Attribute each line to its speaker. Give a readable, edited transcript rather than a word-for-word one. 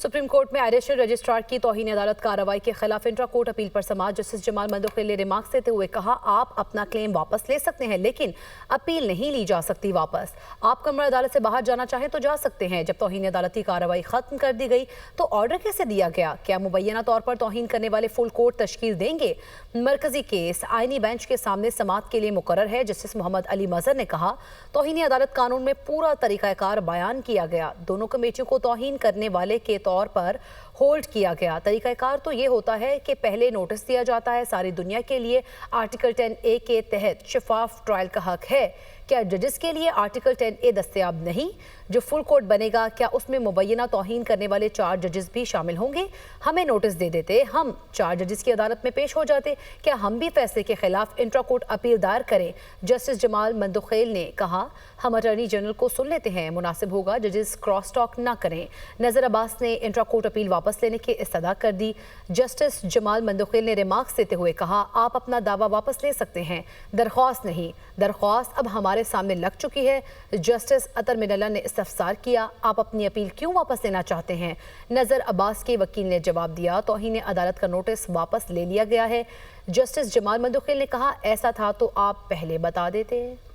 Speaker 1: Supreme court में additional registrar की तौहीन अदालत कार्रवाई के खिलाफ इंट्रा कोर्ट अपील पर समाअत जस्टिस जमाल मंदोखिल ने रिमार्क्स देते हुए कहा, आप अपना क्लेम वापस ले सकते हैं लेकिन अपील नहीं ली जा सकती वापस। आप कमरा अदालत से बाहर जाना चाहें तो जा सकते हैं। जब तौहीन अदालती कार्रवाई खत्म कर दी गई तो ऑर्डर कैसे दिया गया? क्या मुबैना तौर पर तौहीन करने वाले फुल कोर्ट तश्कील देंगे? मरकजी केस आईनी बेंच के सामने समाअत के लिए मुकर्रर है। जस्टिस मोहम्मद अली मजहर ने कहा, तौहीन अदालत कानून में पूरा तरीकाकार बयान किया गया। दोनों कमेटियों को तौहीन करने वाले के तौर पर होल्ड किया गया। तरीकाकार तो ये होता है कि पहले नोटिस दिया जाता है। सारी दुनिया के लिए आर्टिकल 10A के तहत शफाफ ट्रायल का हक है। क्या जजेस के लिए आर्टिकल 10A दस्तयाब नहीं? जो फुल कोर्ट बनेगा क्या उसमें मुबैना तौहीन करने वाले 4 जजेस भी शामिल होंगे? हमें नोटिस दे देते, हम 4 जजेस की अदालत में पेश हो जाते। क्या हम भी फैसले के खिलाफ इंट्रा कोर्ट अपील दायर करें? जस्टिस जमाल मंदोखिल ने कहा, हम अटॉर्नी जनरल को सुन लेते हैं, मुनासिब होगा जजेस क्रॉस टॉक ना करें। नजर अब्बास ने इंट्रा कोर्ट अपील वापस लेने की इस्तदा कर दी। जस्टिस जमाल मंदोखिल ने रिमार्क्स देते हुए कहा, आप अपना दावा वापस ले सकते हैं, दरख्वास्त नहीं। दरख्वास्त अब हमारे सामने लग चुकी है। जस्टिस अतर मिनल्ला ने इस्तफसार किया, आप अपनी अपील क्यों वापस लेना चाहते हैं? नजर अब्बास के वकील ने जवाब दिया, तौहीन अदालत का नोटिस वापस ले लिया गया है। जस्टिस जमाल मंदोखिल ने कहा, ऐसा था तो आप पहले बता देते।